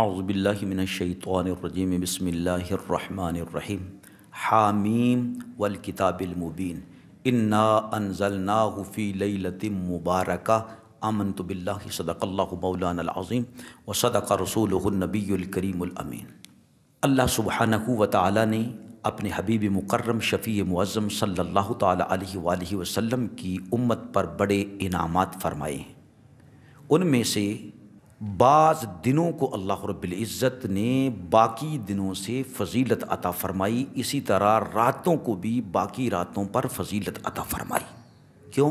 اعوذ باللہ من الشیطان الرجیم بسم اللہ الرحمن الرحیم حامیم والکتاب المبین انا انزلناہ فی لیلۃ مبارکہ آمنت باللہ صدق اللہ مولانا العظیم وصدق رسولہ النبی الکریم الامین۔ اللہ سبحانہ و تعالی نے اپنے حبیب مکرم شفیع معظم صلی اللہ تعالی علیہ وآلہ وسلم کی امت پر بڑے انعامات فرمائے ہیں۔ ان میں سے بعض دنوں کو اللہ رب العزت نے باقی دنوں سے فضیلت عطا فرمائی، اسی طرح راتوں کو بھی باقی راتوں پر فضیلت عطا فرمائی۔ کیوں؟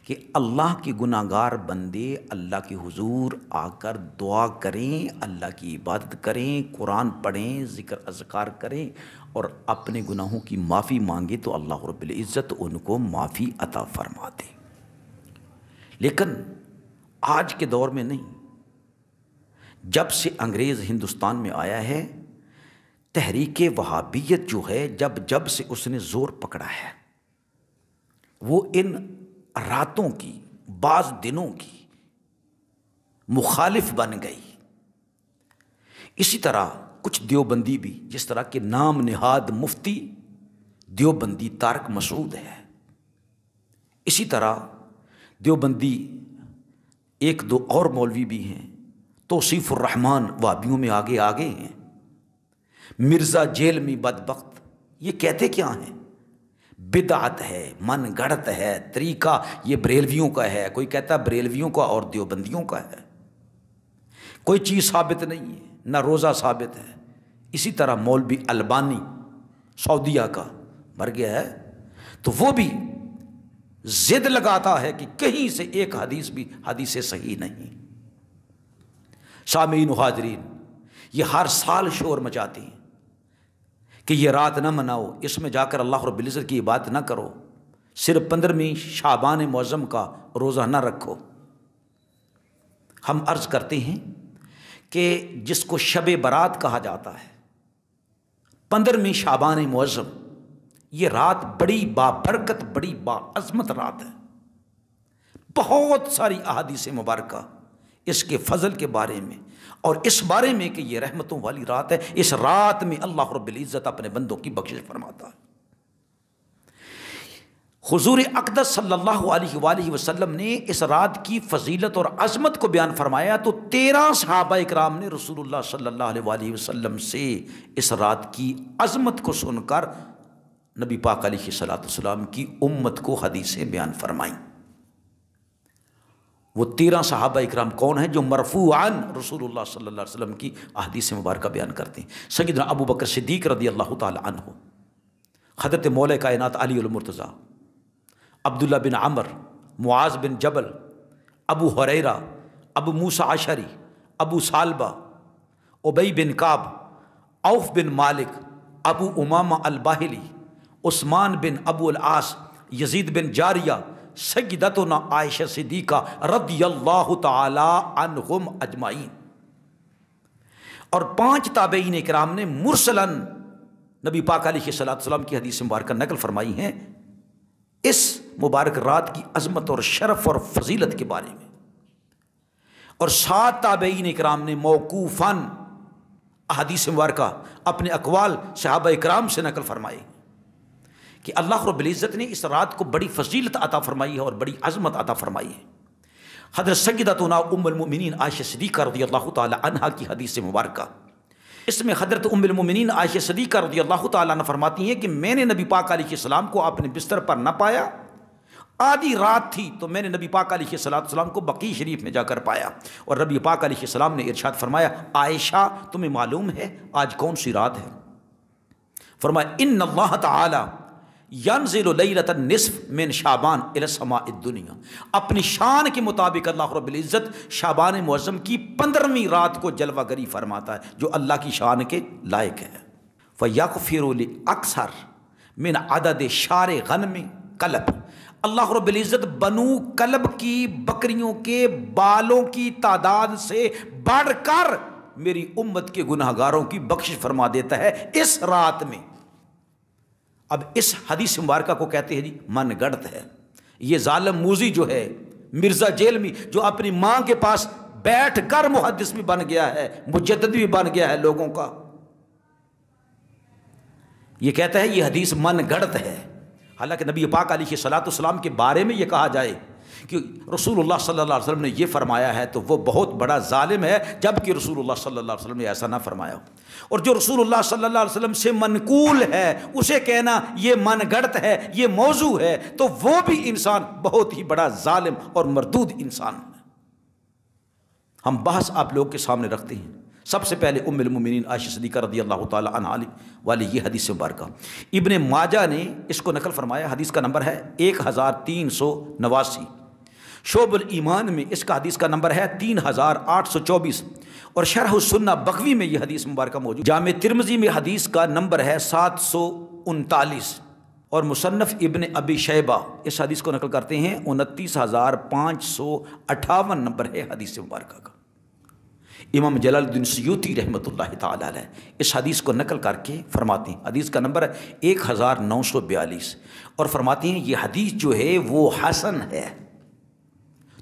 کہ اللہ کے گناہ گار بندے اللہ کے حضور آ کر دعا کریں، اللہ کی عبادت کریں، قرآن پڑھیں، ذکر اذکار کریں اور اپنے گناہوں کی معافی مانگے تو اللہ رب العزت ان کو معافی عطا فرما دے۔ لیکن آج کے دور میں نہیں، جب سے انگریز ہندوستان میں آیا ہے، تحریک وہابیت جو ہے جب سے اس نے زور پکڑا ہے، وہ ان راتوں کی بعض دنوں کی مخالف بن گئی۔ اسی طرح کچھ دیوبندی بھی، جس طرح کے نام نہاد مفتی دیوبندی طارق مسعود ہے، اسی طرح دیوبندی ایک دو اور مولوی بھی ہیں، توصیف الرحمن وہابیوں میں آگے ہیں، مرزا جیلمی بدبخت، یہ کہتے کیا ہیں؟ بدعت ہے، من گڑت ہے، طریقہ یہ بریلویوں کا ہے، کوئی کہتا ہے بریلویوں کا اور دیوبندیوں کا ہے، کوئی چیز ثابت نہیں ہے، نہ روزہ ثابت ہے۔ اسی طرح مولوی البانی سعودیہ کا مر گیا ہے، تو وہ بھی ضد لگاتا ہے کہ کہیں سے ایک حدیث بھی حدیث صحیح نہیں۔ سامعین و حاضرین، یہ ہر سال شور مچاتے ہیں کہ یہ رات نہ مناؤ، اس میں جا کر اللہ رب العزت کی عبادت نہ کرو، صرف 15ویں شعبان معظم کا روزہ نہ رکھو۔ ہم عرض کرتے ہیں کہ جس کو شب برات کہا جاتا ہے، 15ویں شعبان معظم، یہ رات بڑی بابرکت، بڑی باعظمت رات ہے۔ بہت ساری احادیث مبارکہ اس کے فضل کے بارے میں اور اس بارے میں کہ یہ رحمتوں والی رات ہے، اس رات میں اللہ رب العزت اپنے بندوں کی بخشش فرماتا ہے۔ حضور اقدس صلی اللہ علیہ وآلہ وسلم نے اس رات کی فضیلت اور عظمت کو بیان فرمایا تو 13 صحابہ اکرام نے رسول اللہ صلی اللہ علیہ وآلہ وسلم سے اس رات کی عظمت کو سن کر نبی پاک علیہ الصلوۃ والسلام کی امت کو حدیثیں بیان فرمائیں۔ وہ 13 صحابہ اکرام کون ہیں جو مرفوعاً رسول اللہ صلی اللہ علیہ وسلم کی احادیث مبارکہ بیان کرتے ہیں؟ سیدنا ابو بکر صدیق رضی اللہ تعالی عنہ، حضرت مولا کائنات علی المرتضیٰ، عبداللہ بن عمر، معاذ بن جبل، ابو ہریرہ، ابو موسیٰ اشعری، ابو سالبہ، ابی بن کعب، عوف بن مالک، ابو امامہ الباہلی، عثمان بن ابو العاص، یزید بن جاریہ، سیدتنا عائشہ صدیقہ رضی اللہ تعالی عنہم اجمعین، اور 5 تابعین کرام نے مرسلاً نبی پاک علیہ الصلوۃ والسلام کی حدیث مبارکہ نقل فرمائی ہیں اس مبارک رات کی عظمت اور شرف اور فضیلت کے بارے میں، اور 7 تابعین کرام نے موقوفاً احادیث مبارکہ اپنے اقوال صحابہ اکرام سے نقل فرمائے کہ اللہ رب العزت نے اس رات کو بڑی فضیلت عطا فرمائی ہے اور بڑی عظمت عطا فرمائی ہے۔ حضرت سیدتنا ام المؤمنین عائشہ صدیقہ رضی اللہ تعالی عنہا کی حدیث مبارکہ، اس میں حضرت ام المؤمنین عائشہ صدیقہ رضی اللہ تعالی عنہ فرماتی ہیں کہ میں نے نبی پاک علیہ السلام کو اپنے بستر پر نہ پایا، آدھی رات تھی تو میں نے نبی پاک علیہ السلام کو بقیع شریف میں جا کر پایا، اور نبی پاک علیہ السلام نے ارشاد فرمایا، عائشہ تمہیں معلوم ہے آج کون سی رات ہے؟ فرمایا ان اللہ تعالی ینزل لیلۃ النصف من شعبان الی السماء الدنیا، اپنی شان کے مطابق اللہ رب العزت شعبان معظم کی 15ویں رات کو جلوہ گری فرماتا ہے جو اللہ کی شان کے لائق ہے۔ فیغفر لاکثر من عدد شعر غنم کلب، اللہ رب العزت بنو کلب کی بکریوں کے بالوں کی تعداد سے بڑھ کر میری امت کے گناہ گاروں کی بخشش فرما دیتا ہے اس رات میں۔ اب اس حدیث مبارکہ کو کہتے ہیں جی من گڑت ہے۔ یہ ظالم موذی جو ہے، مرزا جیلمی، جو اپنی ماں کے پاس بیٹھ کر محدث بھی بن گیا ہے، مجدد بھی بن گیا ہے لوگوں کا۔ یہ کہتا ہے یہ حدیث من گھڑت ہے، حالانکہ نبی پاک علیہ الصلوۃ والسلام کے بارے میں یہ کہا جائے کہ رسول اللہ صلی اللہ علیہ وسلم نے یہ فرمایا ہے تو وہ بہت بڑا ظالم ہے، جبکہ رسول اللہ صلی اللہ علیہ وسلم نے ایسا نہ فرمایا ہو۔ اور جو رسول اللہ صلی اللہ علیہ وسلم سے منقول ہے اسے کہنا یہ من گھڑت ہے، یہ موضوع ہے، تو وہ بھی انسان بہت ہی بڑا ظالم اور مردود انسان ہے۔ ہم بحث آپ لوگ کے سامنے رکھتے ہیں۔ سب سے پہلے ام المومنین عائشہ صدیقہ رضی اللہ تعالی عنہا والی یہ حدیث مبارکہ ابن ماجہ نے اس کو نقل فرمایا، حدیث کا نمبر ہے 1389، شعب الایمان میں اس کا حدیث کا نمبر ہے 3824، اور شرح السنہ بغوی میں یہ حدیث مبارکہ موجود، جامع ترمذی میں حدیث کا نمبر ہے 739، اور مصنف ابن ابی شیبہ اس حدیث کو نقل کرتے ہیں 29558 نمبر ہے حدیث مبارکہ کا۔ امام جلال الدین سیوطی رحمۃ اللہ تعالی علیہ اس حدیث کو نقل کر کے فرماتے ہیں، حدیث کا نمبر ہے 1942، اور فرماتے ہیں یہ حدیث جو ہے وہ حسن ہے۔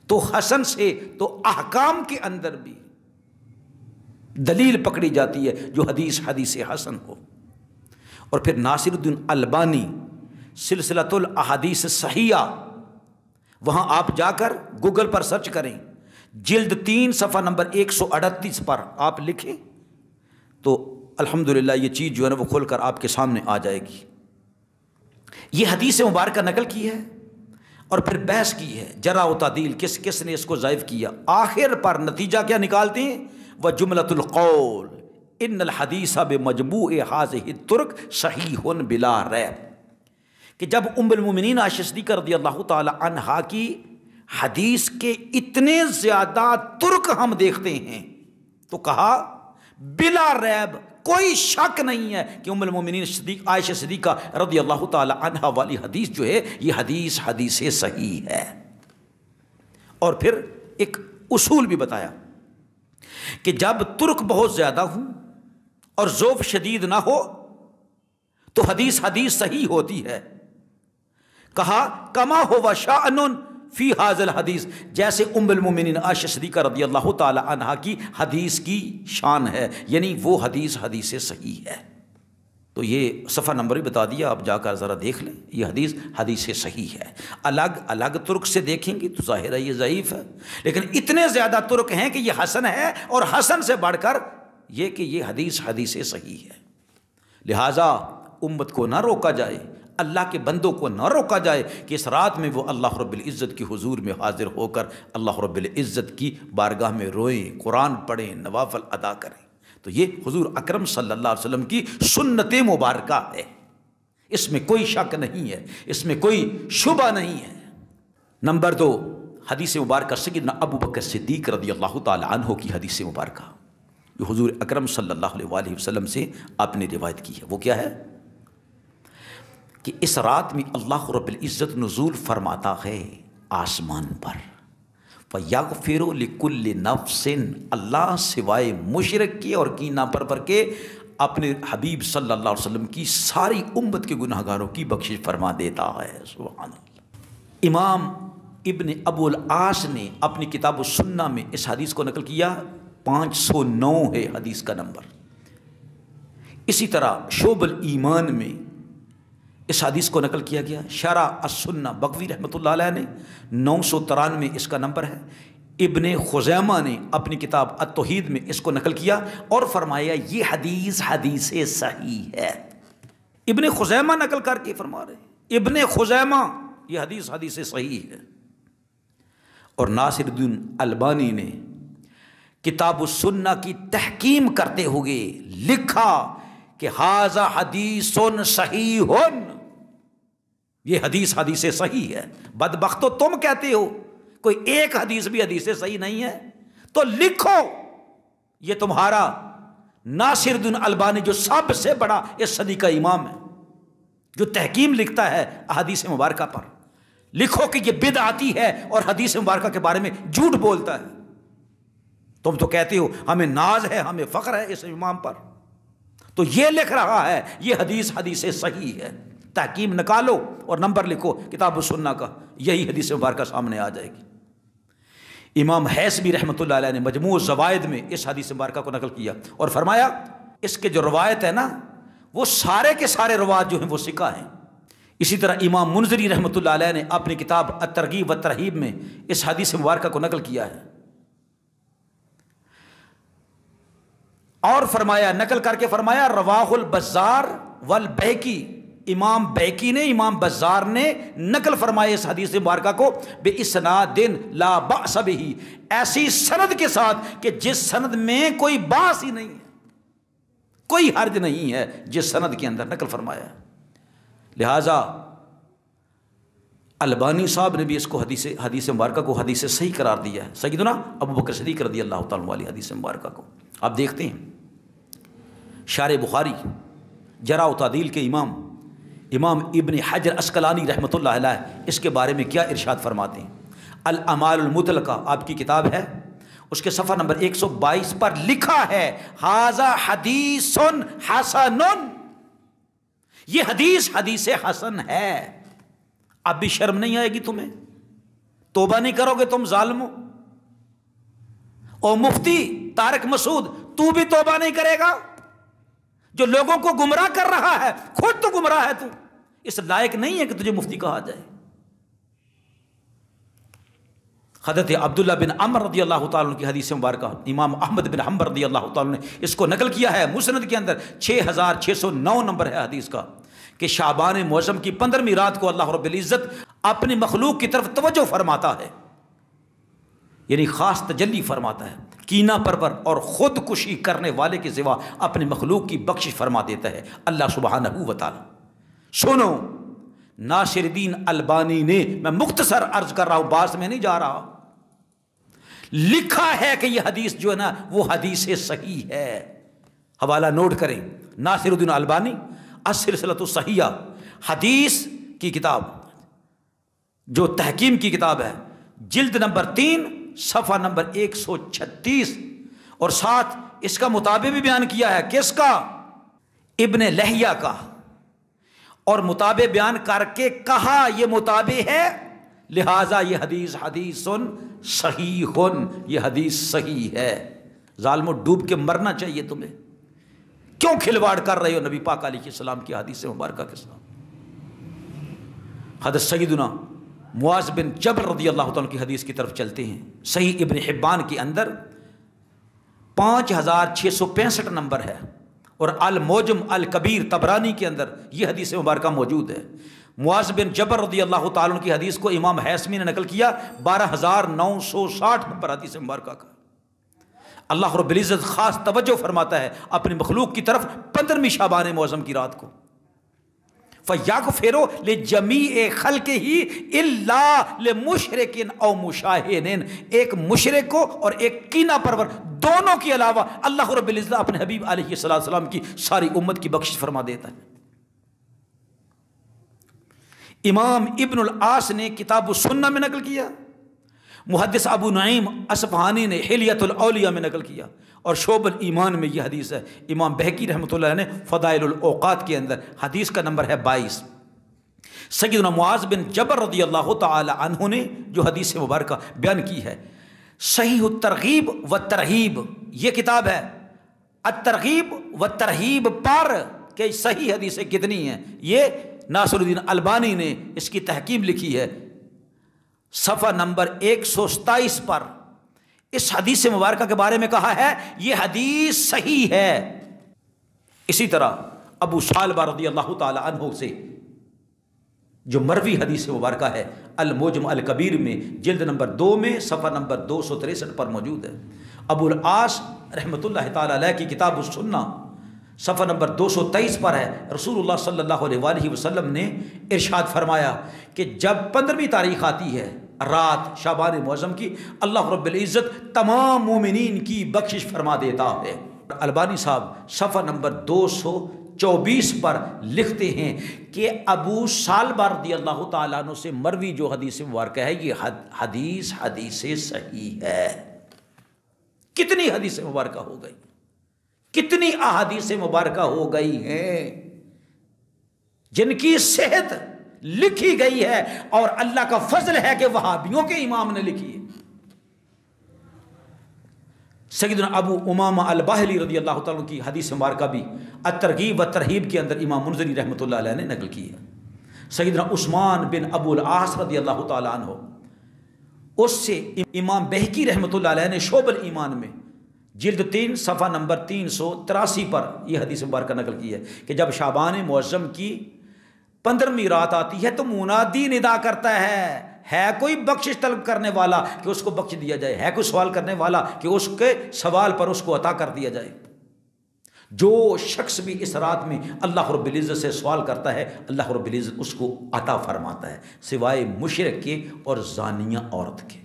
تو حسن سے تو احکام کے اندر بھی دلیل پکڑی جاتی ہے جو حدیث حسن ہو۔ اور پھر ناصر الدین البانی سلسلۃ الاحادیث صحیحہ، وہاں آپ جا کر گوگل پر سرچ کریں، جلد 3 صفحہ نمبر 138 پر آپ لکھیں تو الحمدللہ یہ چیز جو ہے نا وہ کھول کر آپ کے سامنے آ جائے گی۔ یہ حدیث مبارکہ نقل کی ہے اور پھر بحث کی ہے، جرح و تعدیل کس کس نے اس کو ضعیف کیا، آخر پر نتیجہ کیا نکالتے ہیں، وجملۃ القول ان الحدیث بمجموع هذه الطرق صحیح بلا ریب، کہ جب ام المومنین عائشہ صدیقہ رضی اللہ تعالی عنہا کی حدیث کے اتنے زیادہ ترک ہم دیکھتے ہیں تو کہا بلا ریب، کوئی شک نہیں ہے کہ ام المومنین عائشہ صدیقہ رضی اللہ تعالی عنہا والی حدیث جو ہے یہ حدیث صحیح ہے۔ اور پھر ایک اصول بھی بتایا کہ جب ترک بہت زیادہ ہوں اور ذوف شدید نہ ہو تو حدیث صحیح ہوتی ہے۔ کہا کما ہوا شأن فی حاضل حدیث، جیسے ام المومنین عائشہ صدیقہ رضی اللہ تعالی عنہا کی حدیث کی شان ہے، یعنی وہ حدیث صحیح ہے۔ تو یہ صفحہ نمبر بھی بتا دیا، آپ جا کر ذرا دیکھ لیں، یہ حدیث صحیح ہے۔ الگ الگ ترک سے دیکھیں گے تو ظاہر ہے یہ ضعیف ہے، لیکن اتنے زیادہ ترک ہیں کہ یہ حسن ہے، اور حسن سے بڑھ کر یہ کہ یہ حدیث صحیح ہے۔ لہٰذا امت کو نہ روکا جائے، اللہ کے بندوں کو نہ روکا جائے کہ اس رات میں وہ اللہ رب العزت کی حضور میں حاضر ہو کر اللہ رب العزت کی بارگاہ میں روئیں، قرآن پڑھیں، نوافل ادا کریں۔ تو یہ حضور اکرم صلی اللہ علیہ وسلم کی سنت مبارکہ ہے، اس میں کوئی شک نہیں ہے، اس میں کوئی شبہ نہیں ہے۔ نمبر 2، حدیث مبارکہ سیدنا ابو بکر صدیق رضی اللہ تعالی عنہ کی حدیث مبارکہ جو حضور اکرم صلی اللہ علیہ وسلم سے آپ نے روایت کی ہے۔ وہ کیا ہے کہ اس رات میں اللہ رب العزت نزول فرماتا ہے آسمان پر، فَيَغْفِرُ لِكُلِّ نَفْسٍ، اللہ سوائے مشرک کے اور کینہ پرور کے اپنے حبیب صلی اللہ علیہ وسلم کی ساری امت کے گناہ گاروں کی بخشش فرما دیتا ہے۔ سبحان اللہ۔ امام ابن ابو العاص نے اپنی کتاب السنہ میں اس حدیث کو نقل کیا، 509 ہے حدیث کا نمبر۔ اسی طرح شعب الایمان میں اس حدیث کو نقل کیا گیا، شرح السنہ بغوی رحمۃ اللہ علیہ نے 993 اس کا نمبر ہے۔ ابن خزیمہ نے اپنی کتاب التوحید میں اس کو نقل کیا اور فرمایا یہ حدیث صحیح ہے۔ ابن خزیمہ نقل کر کے فرما رہے ہیں، ابن خزیمہ یہ حدیث صحیح ہے۔ اور ناصر الدین البانی نے کتاب السنہ کی تحکیم کرتے ہوئے لکھا کہ ھذا حدیث صحیح، یہ حدیث صحیح ہے۔ بدبختو تم کہتے ہو کوئی ایک حدیث بھی حدیث صحیح نہیں ہے، تو لکھو یہ تمہارا ناصر الدین البانی جو سب سے بڑا اس صدی کا امام ہے، جو تحکیم لکھتا ہے احادیث مبارکہ پر، لکھو کہ یہ بدعتی ہے اور حدیث مبارکہ کے بارے میں جھوٹ بولتا ہے۔ تم تو کہتے ہو ہمیں ناز ہے، ہمیں فخر ہے اس امام پر، تو یہ لکھ رہا ہے یہ حدیث صحیح ہے۔ تحکیم نکالو اور نمبر لکھو کتاب السنہ کا، یہی حدیث مبارکہ سامنے آ جائے گی۔ امام حیثمی رحمۃ اللہ علیہ نے مجموع الزوائد میں اس حدیث مبارکہ کو نقل کیا اور فرمایا اس کے جو روایت ہے نا وہ سارے کے سارے روایت جو ہیں وہ ثقہ ہیں۔ اسی طرح امام منذری رحمۃ اللہ علیہ نے اپنی کتاب الترغیب والترہیب میں اس حدیث مبارکہ کو نقل کیا ہے اور فرمایا، نقل کر کے فرمایا رواہ البزار والبیہقی، امام بیہقی نے، امام بزار نے نقل فرمایا اس حدیث مبارکہ کو بِإِسْنَادٍ لَا بَأْسَ بِهِ، ایسی سند کے ساتھ کہ جس سند میں کوئی باس ہی نہیں ہے، کوئی حرج نہیں ہے جس سند کے اندر نقل فرمایا ہے۔ لہٰذا البانی صاحب نے بھی اس کو حدیث مبارکہ کو حدیث صحیح قرار دیا ہے، سیدنا ابو بکر صدیق رضی اللہ تعالیٰ عنہ حدیث مبارکہ کو۔ آپ دیکھتے ہیں شارح بخاری جرح و تعدیل کے امام ابن حجر عسقلانی رحمۃ اللہ علیہ اس کے بارے میں کیا ارشاد فرماتے ہیں۔ الاعمال المطلقہ آپ کی کتاب ہے، اس کے صفحہ نمبر 122 پر لکھا ہے ھذا حدیث حسن، یہ حدیث حسن ہے۔ اب بھی شرم نہیں آئے گی تمہیں؟ توبہ نہیں کرو گے تم ظالمو؟ او مفتی طارق مسعود، تو بھی توبہ نہیں کرے گا؟ جو لوگوں کو گمراہ کر رہا ہے خود تو گمراہ ہے، تو اس لائق نہیں ہے کہ تجھے مفتی کہا جائے۔ حضرت عبداللہ بن عمر رضی اللہ تعالیٰ عنہ کی حدیث مبارکہ امام احمد بن حنبل رضی اللہ تعالیٰ عنہ نے اس کو نقل کیا ہے مسند کے اندر، 6609 نمبر ہے حدیث کا، کہ شعبان معظم کی 15ویں رات کو اللہ رب العزت اپنی مخلوق کی طرف توجہ فرماتا ہے، یعنی خاص تجلی فرماتا ہے، کینہ پرور اور خودکشی کرنے والے کے سوا اپنی مخلوق کی بخشش فرما دیتا ہے اللہ سبحانہ و تعالی۔ سنو، ناصر الدین البانی نے، میں مختصر عرض کر رہا ہوں، باس میں نہیں جا رہا، لکھا ہے کہ یہ حدیث جو ہے نا وہ حدیث صحیح ہے۔ حوالہ نوٹ کریں، ناصر الدین البانی السلسلۃ الصحیحہ حدیث کی کتاب، جو تحکیم کی کتاب ہے، جلد نمبر 3 صفحہ نمبر 136، اور ساتھ اس کا مطابع بھی بیان کیا ہے، کس کا؟ ابن لہیہ کا، اور مطابع بیان کر کے کہا یہ مطابع ہے، لہٰذا یہ حدیث صحیح، یہ حدیث صحیح ہے۔ ظالمو، ڈوب کے مرنا چاہیے تمہیں، کیوں کھلواڑ کر رہے ہو نبی پاک علیہ السلام کی حدیث مبارکہ کے ساتھ؟ حضرت سیدنا معاذ بن جبل رضی اللہ تعالیٰ کی حدیث کی طرف چلتے ہیں، صحیح ابن حبان کے اندر 5665 نمبر ہے، اور المعجم الکبیر طبرانی کے اندر یہ حدیث مبارکہ موجود ہے۔ معاذ بن جبل رضی اللہ تعالیٰ کی حدیث کو امام حیثمی نے نقل کیا 12960 نمبر حدیث مبارکہ کا۔ اللہ رب العزت خاص توجہ فرماتا ہے اپنی مخلوق کی طرف 15ویں شعبان معظم کی رات کو، فَيَغْفِرُ لِجَمِيعِ خَلْقِهِ إِلَّا لِمُشْرِكٍ أَوْ مُشَاهِنٍ، ایک مشرک کو اور ایک کینہ پرور دونوں کے علاوہ اللہ رب العزت اپنے حبیب علیہ السلام کی ساری امت کی بخشش فرما دیتا ہے۔ امام ابن العاص نے کتاب السنہ میں نقل کیا، محدث ابو نعیم اصفہانی نے حلیۃ الاولیاء میں نقل کیا، اور شعب الایمان میں یہ حدیث ہے۔ امام بہقی رحمۃ اللہ نے فضائل الاوقات کے اندر حدیث کا نمبر ہے 22۔ سیدنا معاذ بن جبل رضی اللہ تعالی عنہ نے جو حدیث مبارکہ بیان کی ہے، صحیح الترغیب والترہیب، یہ کتاب ہے الترغیب والترہیب پر کہ صحیح حدیثیں کتنی ہیں، یہ ناصر الدین البانی نے اس کی تحکیم لکھی ہے، صفحہ نمبر 127 پر اس حدیث مبارکہ کے بارے میں کہا ہے یہ حدیث صحیح ہے۔ اسی طرح ابو ثعلبہ رضی اللہ تعالی عنہ سے جو مروی حدیث مبارکہ ہے المعجم الکبیر میں جلد نمبر 2 میں صفحہ نمبر 263 پر موجود ہے۔ ابو العاص رحمۃ اللہ تعالی علیہ کی کتاب السنہ صفحہ نمبر 223 پر ہے، رسول اللہ صلی اللہ علیہ وآلہ وسلم نے ارشاد فرمایا کہ جب 15ویں تاریخ آتی ہے رات شعبان معظم کی، اللہ رب العزت تمام مومنین کی بخشش فرما دیتا ہے۔ البانی صاحب صفحہ نمبر 224 پر لکھتے ہیں کہ ابو ثعلبہ رضی اللہ تعالیٰ عنہ سے مروی جو حدیث مبارکہ ہے یہ حدیث صحیح ہے۔ کتنی حدیث مبارکہ ہو گئی، کتنی احادیث مبارکہ ہو گئی ہیں جن کی صحت لکھی گئی ہے، اور اللہ کا فضل ہے کہ وہابیوں کے امام نے لکھی ہے۔ سیدنا ابو امامہ الباہلی رضی اللہ تعالیٰ عنہ کی حدیث مبارکہ بھی الترغیب و ترہیب کے اندر امام منذری رحمۃ اللہ علیہ نے نقل کی ہے۔ سیدنا عثمان بن ابو العاص رضی اللہ تعالیٰ عنہ، اس سے امام بہقی رحمۃ اللہ علیہ نے شعب الایمان میں جلد 3 صفحہ نمبر 383 پر یہ حدیث مبارکہ نقل کی ہے کہ جب شعبان معظم کی 15ویں رات آتی ہے تو منادی ندا کرتا ہے کوئی بخشش طلب کرنے والا کہ اس کو بخش دیا جائے، ہے کوئی سوال کرنے والا کہ اس کے سوال پر اس کو عطا کر دیا جائے۔ جو شخص بھی اس رات میں اللہ رب العزت سے سوال کرتا ہے، اللہ رب العزت اس کو عطا فرماتا ہے، سوائے مشرک کے اور زانیہ عورت کے۔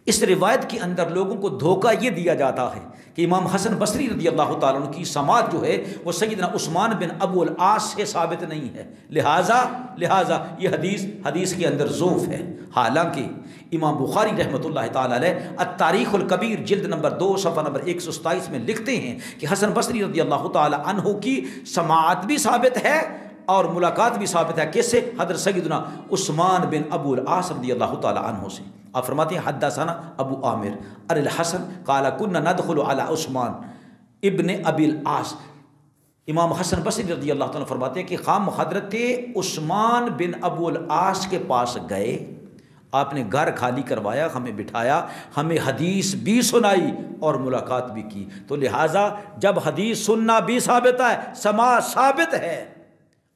اس روایت کے اندر لوگوں کو دھوکہ یہ دیا جاتا ہے کہ امام حسن بصری رضی اللہ تعالیٰ عنہ کی سماعت جو ہے وہ سیدنا عثمان بن ابو العاص سے ثابت نہیں ہے، لہٰذا یہ حدیث کے اندر ضعف ہے۔ حالانکہ امام بخاری رحمۃ اللہ تعالیٰ علیہ التاریخ الکبیر جلد نمبر 2 صفحہ نمبر 127 میں لکھتے ہیں کہ حسن بصری رضی اللہ تعالیٰ عنہ کی سماعت بھی ثابت ہے اور ملاقات بھی ثابت ہے، کس سے؟ حضرت سیدنا عثمان بن ابو العاص رضی اللہ تعالیٰ عنہ سے۔ آپ فرماتے ہیں حدثنا ابو عامر عن الحسن قال كنا ندخل على عثمان ابن ابی العاص۔ امام حسن بصری رضی اللہ تعالیٰ فرماتے ہیں کہ ہم حضرت عثمان بن ابو العاص کے پاس گئے، آپ نے گھر خالی کروایا، ہمیں بٹھایا، ہمیں حدیث بھی سنائی اور ملاقات بھی کی۔ تو لہٰذا جب حدیث سننا بھی ثابت ہے، سماع ثابت ہے،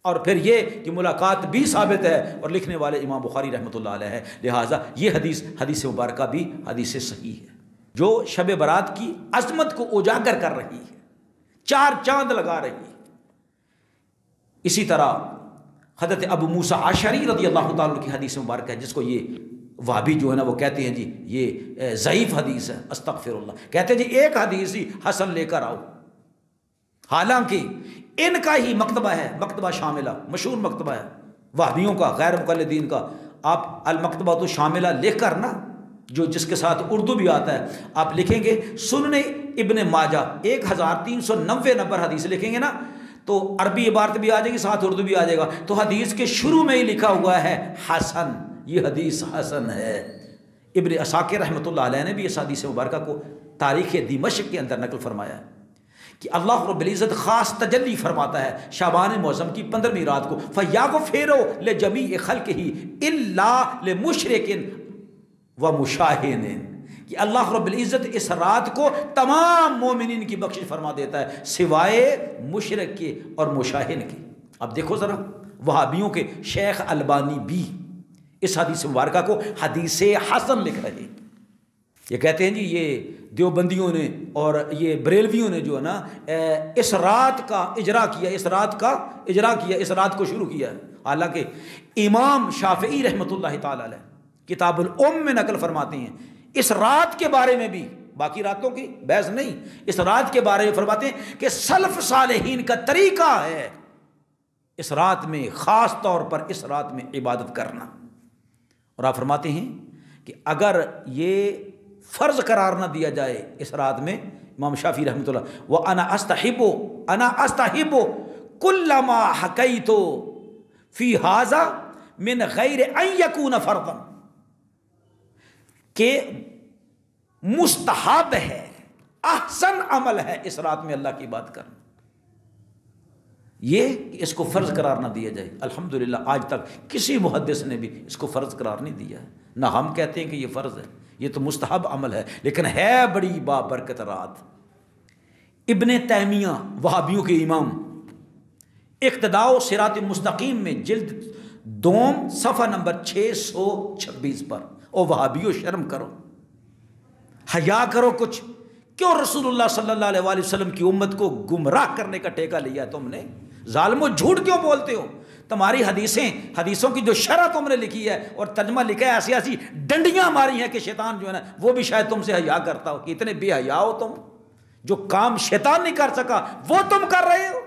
اور پھر یہ کہ ملاقات بھی ثابت ہے، اور لکھنے والے امام بخاری رحمۃ اللہ علیہ ہے، لہٰذا یہ حدیث مبارکہ بھی حدیث صحیح ہے، جو شب برات کی عظمت کو اجاگر کر رہی ہے، 4 چاند لگا رہی ہے۔ اسی طرح حضرت ابو موسیٰ اشعری رضی اللہ تعالیٰ عنہ کی حدیث مبارکہ ہے، جس کو یہ وہابی جو ہے نا وہ کہتے ہیں جی یہ ضعیف حدیث ہے، استغفر اللہ، کہتے ہیں جی ایک حدیث ہی حسن لے کر آؤ، حالانکہ ان کا ہی مکتبہ ہے، مکتبہ شاملہ، مشہور مکتبہ ہے وہابیوں کا، غیر مقلدین کا۔ آپ المکتبہ تو شاملہ لکھ کر نا، جس کے ساتھ اردو بھی آتا ہے، آپ لکھیں گے سنن ابن ماجہ 1390 نمبر حدیث لکھیں گے نا تو عربی عبارت بھی آ جائے گی، ساتھ اردو بھی آ جائے گا، تو حدیث کے شروع میں ہی لکھا ہوا ہے حسن، یہ حدیث حسن ہے۔ ابن عساکر رحمۃ اللہ علیہ نے بھی اس حدیث مبارکہ کو تاریخ دمشق کے اندر نقل فرمایا ہے کہ اللہ رب العزت خاص تجلی فرماتا ہے شعبان معظم کی 15ویں رات کو، فَيَغْفِرُ لِجَمِيعِ خَلْقِهِ إِلَّا لِمُشْرِكٍ وَمُشَاهِنٍ، کہ اللہ رب العزت اس رات کو تمام مومنین کی بخشش فرما دیتا ہے سوائے مشرک کے اور مشاہن کے۔ اب دیکھو ذرا، وہابیوں کے شیخ البانی بھی اس حدیث مبارکہ کو حدیث حسن لکھ رہے ہیں۔ یہ کہتے ہیں جی یہ دیوبندیوں نے اور یہ بریلویوں نے جو ہے نا اس رات کا اجرا کیا، اس رات کو شروع کیا ہے، حالانکہ امام شافعی رحمۃ اللہ تعالی علیہ کتاب الام میں نقل فرماتے ہیں اس رات کے بارے میں بھی، باقی راتوں کی بحث نہیں، اس رات کے بارے میں فرماتے ہیں کہ سلف صالحین کا طریقہ ہے اس رات میں خاص طور پر اس رات میں عبادت کرنا، اور آپ فرماتے ہیں کہ اگر یہ فرض قرار نہ دیا جائے اس رات میں، امام شافعی رحمۃ اللہ، وَأَنَا أَسْتَحِبُ كُلَّ مَا حَكَيْتُ فِي هَذَا مِنْ غَيْرِ أَنْ يَكُونَ فَرْضًا، کہ مستحب ہے، احسن عمل ہے اس رات میں اللہ کی بات کرنا، یہ کہ اس کو فرض قرار نہ دیا جائے۔ الحمدللہ آج تک کسی محدث نے بھی اس کو فرض قرار نہیں دیا ہے، نہ ہم کہتے ہیں کہ یہ فرض ہے، یہ تو مستحب عمل ہے، لیکن ہے بڑی بابرکت رات۔ ابن تیمیہ وہابیوں کے امام اقتداء صراط مستقیم میں جلد 2 صفحہ نمبر 626 پر، او وہابیوں شرم کرو، حیا کرو کچھ، کیوں رسول اللہ صلی اللہ علیہ وآلہ وسلم کی امت کو گمراہ کرنے کا ٹیکہ لیا تم نے؟ ظالمو جھوٹ کیوں بولتے ہو؟ تمہاری حدیثوں کی جو شرح تم نے لکھی ہے اور ترجمہ لکھا ہے، ایسی ایسی ڈنڈیاں ماری ہیں کہ شیطان جو ہے نا وہ بھی شاید تم سے حیا کرتا ہو، کہ اتنے بے حیا ہو تم، جو کام شیطان نہیں کر سکا وہ تم کر رہے ہو،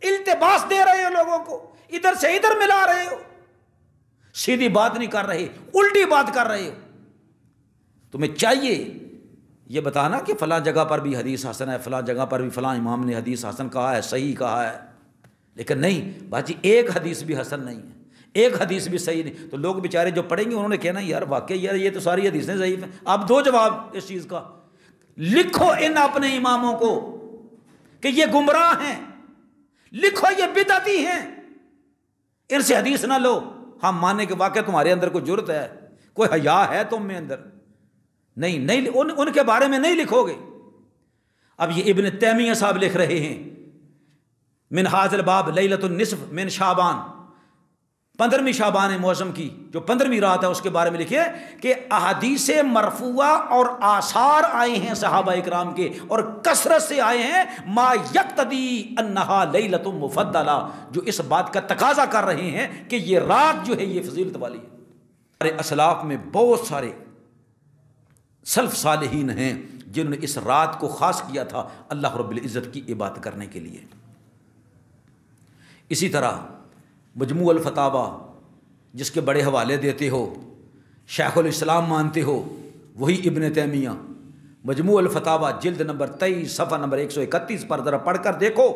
التباس دے رہے ہو لوگوں کو، ادھر سے ادھر ملا رہے ہو، سیدھی بات نہیں کر رہے، الٹی بات کر رہے ہو۔ تمہیں چاہیے یہ بتانا کہ فلاں جگہ پر بھی حدیث حسن ہے، فلاں جگہ پر بھی فلاں امام نے حدیث حسن کہا ہے، صحیح کہا ہے، لیکن نہیں باجی ایک حدیث بھی حسن نہیں ہے، ایک حدیث بھی صحیح نہیں، تو لوگ بیچارے جو پڑھیں گے انہوں نے کہنا یار واقعی یار یہ تو ساری حدیثیں ضعیف ہیں۔ اب 2 جواب اس چیز کا، لکھو ان اپنے اماموں کو کہ یہ گمراہ ہیں، لکھو یہ بدعتی ہیں، ان سے حدیث نہ لو۔ ہم ماننے کے واقعہ تمہارے اندر کوئی جرت ہے، کوئی حیا ہے تم میں اندر؟ نہیں، ان کے بارے میں نہیں لکھو گے۔ اب یہ ابن تیمیہ صاحب لکھ رہے ہیں من حاضر باب لیلۃ النصف من شعبان، 15ویں شعبان معظم کی جو 15ویں رات ہے اس کے بارے میں لکھے کہ احادیث مرفوعہ اور آثار آئے ہیں صحابہ اکرام کے، اور کثرت سے آئے ہیں ما یقتدی انہا لیلۃ مفضلہ، جو اس بات کا تقاضا کر رہے ہیں کہ یہ رات جو ہے یہ فضیلت والی ہے۔ ہمارے اسلاف میں بہت سارے سلف صالحین ہیں جنہوں نے اس رات کو خاص کیا تھا اللہ رب العزت کی عبادت کرنے کے لیے۔ اسی طرح مجموع الفتاوی جس کے بڑے حوالے دیتے ہو، شیخ الاسلام مانتے ہو، وہی ابن تیمیہ، مجموع الفتاوی جلد نمبر 23 صفحہ نمبر 131 پر ذرا پڑھ کر دیکھو،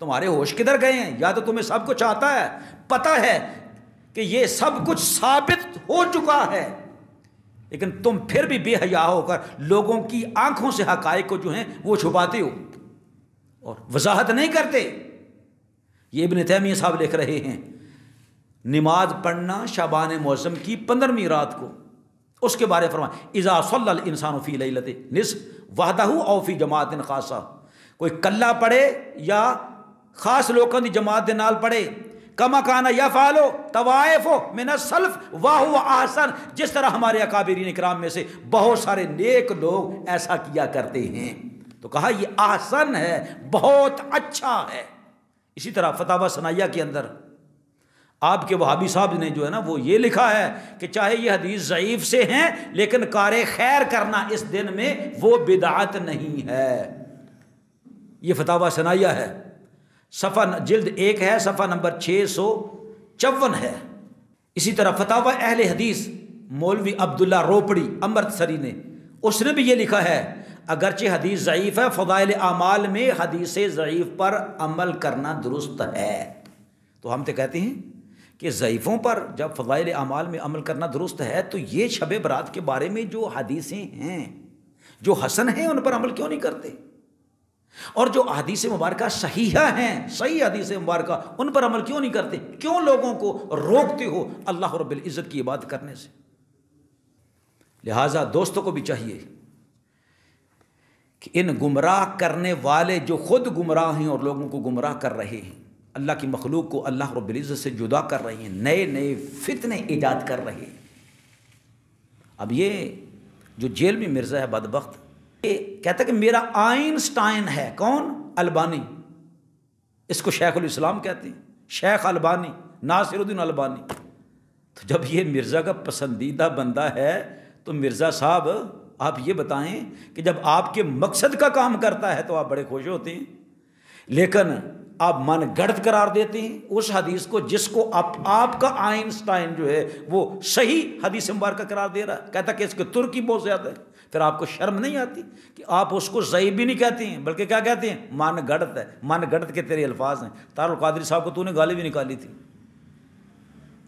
تمہارے ہوش کدھر گئے ہیں؟ یا تو تمہیں سب کچھ آتا ہے، پتہ ہے کہ یہ سب کچھ ثابت ہو چکا ہے، لیکن تم پھر بھی بے حیا ہو کر لوگوں کی آنکھوں سے حقائق کو جو ہیں وہ چھپاتے ہو اور وضاحت نہیں کرتے۔ یہ ابن تیمیہ صاحب لکھ رہے ہیں نماز پڑھنا شعبان معظم کی 15ویں رات کو، اس کے بارے فرمائیں اذا صلی الانسان فی لیلۃ نصف وحدہ او فی جماعت خاصہ، کوئی کلا پڑھے یا خاص لوگوں کی جماعت دے نال پڑھے، کما کانا یفعل طوائف من السلف وهو احسن، جس طرح ہمارے اکابرین اکرام میں سے بہت سارے نیک لوگ ایسا کیا کرتے ہیں، تو کہا یہ احسن ہے، بہت اچھا ہے۔ اسی طرح فتاوی ثنائیہ کے اندر آپ کے وہابی صاحب نے جو ہے نا وہ یہ لکھا ہے کہ چاہے یہ حدیث ضعیف سے ہیں لیکن کار خیر کرنا اس دن میں وہ بدعت نہیں ہے۔ یہ فتاوی ثنائیہ ہے، صفحہ جلد 1 ہے، صفحہ نمبر 654 ہے۔ اسی طرح فتاوی اہل حدیث مولوی عبداللہ روپڑی امرتسری نے، اس نے بھی یہ لکھا ہے اگرچہ حدیث ضعیف ہے، فضائل اعمال میں حدیث ضعیف پر عمل کرنا درست ہے۔ تو ہم تو کہتے ہیں کہ ضعیفوں پر جب فضائل اعمال میں عمل کرنا درست ہے تو یہ شب برات کے بارے میں جو حدیثیں ہیں جو حسن ہیں ان پر عمل کیوں نہیں کرتے؟ اور جو احادیث مبارکہ صحیحہ ہیں، صحیح حدیث مبارکہ، ان پر عمل کیوں نہیں کرتے؟ کیوں لوگوں کو روکتے ہو اللہ رب العزت کی عبادت کرنے سے؟ لہٰذا دوستوں کو بھی چاہیے کہ ان گمراہ کرنے والے جو خود گمراہ ہیں اور لوگوں کو گمراہ کر رہے ہیں، اللہ کی مخلوق کو اللہ رب العزت سے جدا کر رہے ہیں، نئے نئے فتنے ایجاد کر رہے ہیں۔ اب یہ جو جیل میں مرزا ہے بدبخت، یہ کہتا ہے کہ میرا آئنسٹائن ہے، کون؟ البانی، اس کو شیخ الاسلام کہتے ہیں، شیخ البانی، ناصر الدین البانی۔ تو جب یہ مرزا کا پسندیدہ بندہ ہے تو مرزا صاحب آپ یہ بتائیں کہ جب آپ کے مقصد کا کام کرتا ہے تو آپ بڑے خوش ہوتے ہیں، لیکن آپ من گڑت قرار دیتے ہیں اس حدیث کو جس کو آپ کا آئنسٹائن جو ہے وہ صحیح حدیث مبارکہ قرار دے رہا ہے، کہتا کہ اس کے ترکی بہت زیادہ ہے۔ پھر آپ کو شرم نہیں آتی کہ آپ اس کو ضعیف بھی نہیں کہتے ہیں بلکہ کیا کہتے ہیں؟ من گڑت ہے، من گڑت کے تیرے الفاظ ہیں۔ طاہر القادری صاحب کو تو نے گالی بھی نکالی تھی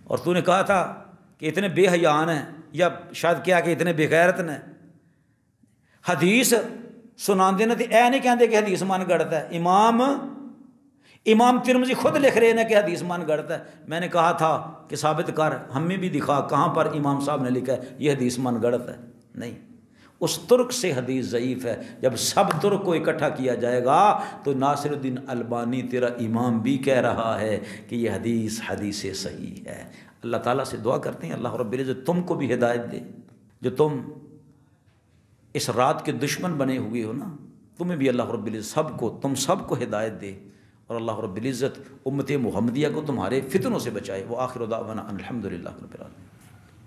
اور تو نے کہا تھا کہ اتنے بے حیان ہیں، یا شاید کیا کہ اتنے بے غیرت ہیں، حدیث سناندے نہ تے اے نہیں کہندے کہ حدیث من گڑت ہے۔ امام ترمذی خود لکھ رہے ہیں کہ حدیث من گڑت ہے۔ میں نے کہا تھا کہ ثابت کر، ہمیں بھی دکھا کہاں پر امام صاحب نے لکھا ہے یہ حدیث من گڑت ہے۔ نہیں، اس ترک سے حدیث ضعیف ہے۔ جب سب ترک کو اکٹھا کیا جائے گا تو ناصر الدین البانی تیرا امام بھی کہہ رہا ہے کہ یہ حدیث صحیح ہے۔ اللہ تعالیٰ سے دعا کرتے ہیں اللہ رب العزت تم کو بھی ہدایت دے، جو تم اس رات کے دشمن بنے ہوئے ہو نا، تمہیں بھی اللہ رب العزت تم سب کو ہدایت دے، اور اللہ رب العزت امت محمدیہ کو تمہارے فتنوں سے بچائے۔ وآخر دعوانا الحمدللہ رب العالمین۔